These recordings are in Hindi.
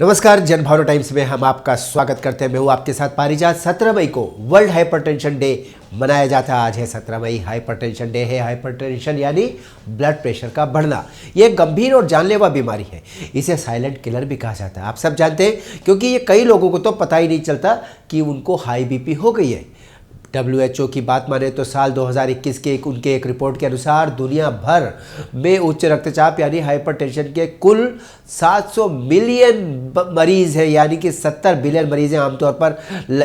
नमस्कार, जनभावना टाइम्स में हम आपका स्वागत करते हैं। मैं हूँ आपके साथ पारिजात। 17 मई को वर्ल्ड हाइपरटेंशन डे मनाया जाता है। आज है 17 मई, हाइपरटेंशन डे है। हाइपरटेंशन यानी ब्लड प्रेशर का बढ़ना। ये एक गंभीर और जानलेवा बीमारी है। इसे साइलेंट किलर भी कहा जाता है। आप सब जानते हैं, क्योंकि ये कई लोगों को तो पता ही नहीं चलता कि उनको हाई बीपी हो गई है। WHO की बात माने तो साल 2021 के उनके एक रिपोर्ट के अनुसार दुनिया भर में उच्च रक्तचाप यानी हाइपरटेंशन के कुल 700 मिलियन मरीज हैं, यानी कि 70 बिलियन मरीज हैं। आमतौर पर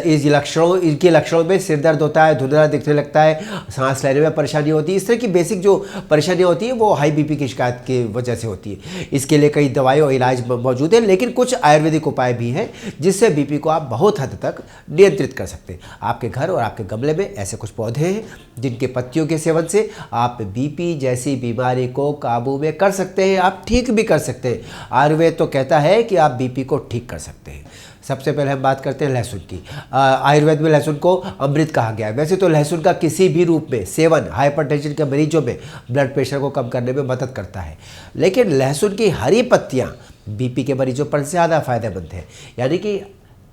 इनके लक्षणों में सिर दर्द होता है, धुंधला दिखने लगता है, सांस लेने में परेशानी होती है। इस तरह की बेसिक जो परेशानियाँ होती हैं वो हाई बीपी की शिकायत की वजह से होती है। इसके लिए कई दवाएँ और इलाज मौजूद हैं, लेकिन कुछ आयुर्वेदिक उपाय भी हैं जिससे बीपी को आप बहुत हद तक नियंत्रित कर सकते हैं। आपके घर और आपके गमले में ऐसे कुछ पौधे हैं जिनके पत्तियों के सेवन से आप बीपी जैसी बीमारी को काबू में कर सकते हैं, आप ठीक भी कर सकते हैं। आयुर्वेद तो कहता है कि आप बीपी को ठीक कर सकते हैं। सबसे पहले हम बात करते हैं लहसुन की। आयुर्वेद में लहसुन को अमृत कहा गया है। वैसे तो लहसुन का किसी भी रूप में सेवन हाइपरटेंशन के मरीजों में ब्लड प्रेशर को कम करने में मदद करता है, लेकिन लहसुन की हरी पत्तियां बीपी के मरीजों पर ज़्यादा फायदेमंद है। यानी कि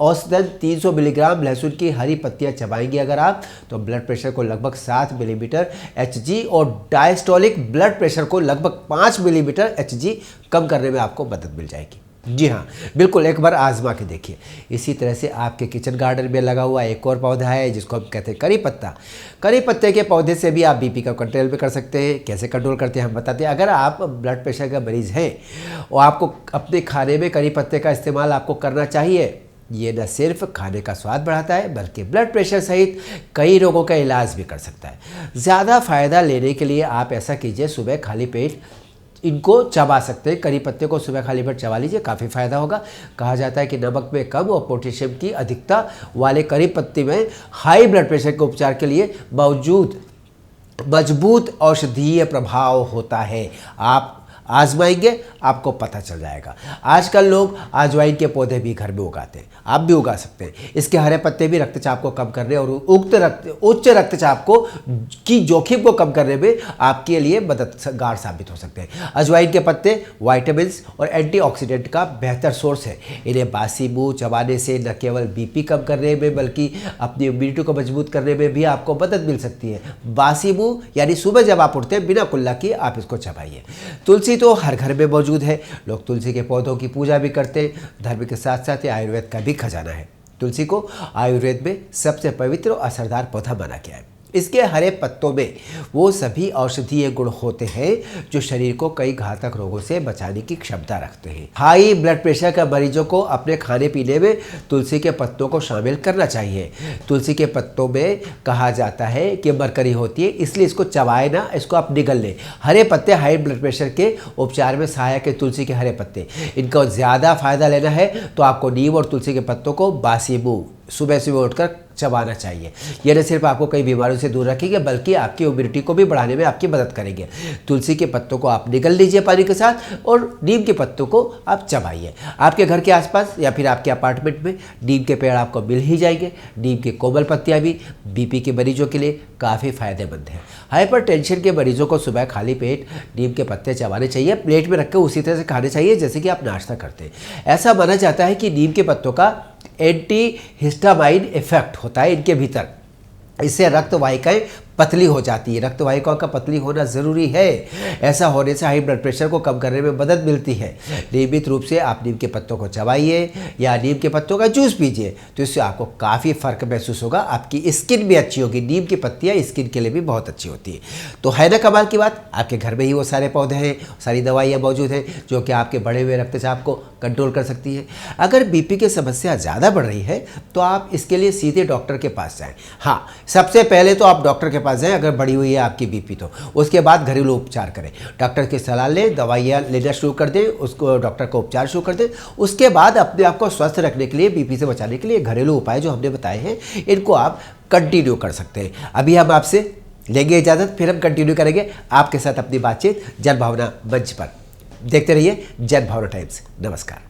औसतन 300 मिलीग्राम लहसुन की हरी पत्तियां चबाएंगे अगर आप, तो ब्लड प्रेशर को लगभग 7 मिलीमीटर HG और डायस्टोलिक ब्लड प्रेशर को लगभग 5 मिलीमीटर HG कम करने में आपको मदद मिल जाएगी। जी हाँ, बिल्कुल, एक बार आजमा के देखिए। इसी तरह से आपके किचन गार्डन में लगा हुआ एक और पौधा है जिसको हम कहते हैं करी पत्ता। करी पत्ते के पौधे से भी आप बीपी का कंट्रोल भी कर सकते हैं। कैसे कंट्रोल करते हैं हम बताते हैं। अगर आप ब्लड प्रेशर का मरीज़ हैं और आपको अपने खाने में करी पत्ते का इस्तेमाल आपको करना चाहिए। ये न सिर्फ खाने का स्वाद बढ़ाता है, बल्कि ब्लड प्रेशर सहित कई रोगों का इलाज भी कर सकता है। ज़्यादा फ़ायदा लेने के लिए आप ऐसा कीजिए, सुबह खाली पेट इनको चबा सकते हैं। करी पत्ते को सुबह खाली पेट चबा लीजिए, काफ़ी फ़ायदा होगा। कहा जाता है कि नमक में कम और पोटेशियम की अधिकता वाले करी पत्ते में हाई ब्लड प्रेशर के उपचार के लिए मजबूत औषधीय प्रभाव होता है। आप आजमाएंगे, आपको पता चल जाएगा। आजकल लोग अजवाइन के पौधे भी घर में उगाते हैं, आप भी उगा सकते हैं। इसके हरे पत्ते भी रक्तचाप को कम करने और उच्च रक्तचाप की जोखिम को कम करने में आपके लिए मददगार साबित हो सकते हैं। अजवाइन के पत्ते विटामिन और एंटीऑक्सीडेंट का बेहतर सोर्स है। इन्हें बासी मुंह चबाने से न केवल बीपी कम करने में बल्कि अपनी इम्यूनिटी को मजबूत करने में भी आपको मदद मिल सकती है। बासी मुंह यानी सुबह जब आप उठते हैं बिना कुल्ला किए आप इसको चबाइए। तुलसी तो हर घर में मौजूद है। लोग तुलसी के पौधों की पूजा भी करते हैं। धर्म के साथ साथ ये आयुर्वेद का भी खजाना है। तुलसी को आयुर्वेद में सबसे पवित्र और असरदार पौधा माना गया है। इसके हरे पत्तों में वो सभी औषधीय गुण होते हैं जो शरीर को कई घातक रोगों से बचाने की क्षमता रखते हैं। हाई ब्लड प्रेशर के मरीजों को अपने खाने पीने में तुलसी के पत्तों को शामिल करना चाहिए। तुलसी के पत्तों में कहा जाता है कि मरकरी होती है, इसलिए इसको चबाए ना, इसको आप निगल लें। हरे पत्ते हाई ब्लड प्रेशर के उपचार में सहायक है। तुलसी के हरे पत्ते, इनका ज़्यादा फायदा लेना है तो आपको नीम और तुलसी के पत्तों को बासी मुंह सुबह सुबह उठकर चबाना चाहिए। यह न सिर्फ आपको कई बीमारियों से दूर रखेंगे बल्कि आपकी इम्यूनिटी को भी बढ़ाने में आपकी मदद करेंगे। तुलसी के पत्तों को आप निगल लीजिए पानी के साथ और नीम के पत्तों को आप चबाइए। आपके घर के आसपास या फिर आपके अपार्टमेंट में नीम के पेड़ आपको मिल ही जाएंगे। नीम की कोमल पत्तियाँ भी बीपी के मरीजों के लिए काफ़ी फायदेमंद है। हाइपरटेंशन के मरीजों को सुबह खाली पेट नीम के पत्ते चबाने चाहिए। प्लेट में रखकर उसी तरह से खाने चाहिए जैसे कि आप नाश्ता करते हैं। ऐसा माना जाता है कि नीम के पत्तों का एंटी हिस्टामाइन इफेक्ट होता है इनके भीतर। इससे रक्त वाहिकाएं पतली हो जाती है। रक्त वाहिकाओं का पतली होना ज़रूरी है। ऐसा होने से हाई ब्लड प्रेशर को कम करने में मदद मिलती है। नियमित रूप से आप नीम के पत्तों को चबाइए या नीम के पत्तों का जूस पीजिए, तो इससे आपको काफ़ी फ़र्क महसूस होगा। आपकी स्किन भी अच्छी होगी। नीम की पत्तियाँ स्किन के लिए भी बहुत अच्छी होती है। तो है ना कमाल की बात। आपके घर में ही वो सारे पौधे हैं, सारी दवाइयाँ मौजूद हैं जो कि आपके बढ़े हुए रक्तचाप को कंट्रोल कर सकती है। अगर बीपी की समस्या ज़्यादा बढ़ रही है तो आप इसके लिए सीधे डॉक्टर के पास जाएँ। हाँ, सबसे पहले तो आप डॉक्टर के पास जाएं अगर बढ़ी हुई है आपकी बीपी तो। उसके बाद घरेलू उपचार करें। डॉक्टर की सलाह लें, दवाइयाँ लेना शुरू कर दें, उसको डॉक्टर को उपचार शुरू कर दें। उसके बाद अपने आप को स्वस्थ रखने के लिए, बीपी से बचाने के लिए घरेलू उपाय जो हमने बताए हैं इनको आप कंटिन्यू कर सकते हैं। अभी हम आपसे लेंगे इजाज़त, फिर हम कंटिन्यू करेंगे आपके साथ अपनी बातचीत जनभावना मंच पर। देखते रहिए जनभावना टाइम्स। नमस्कार।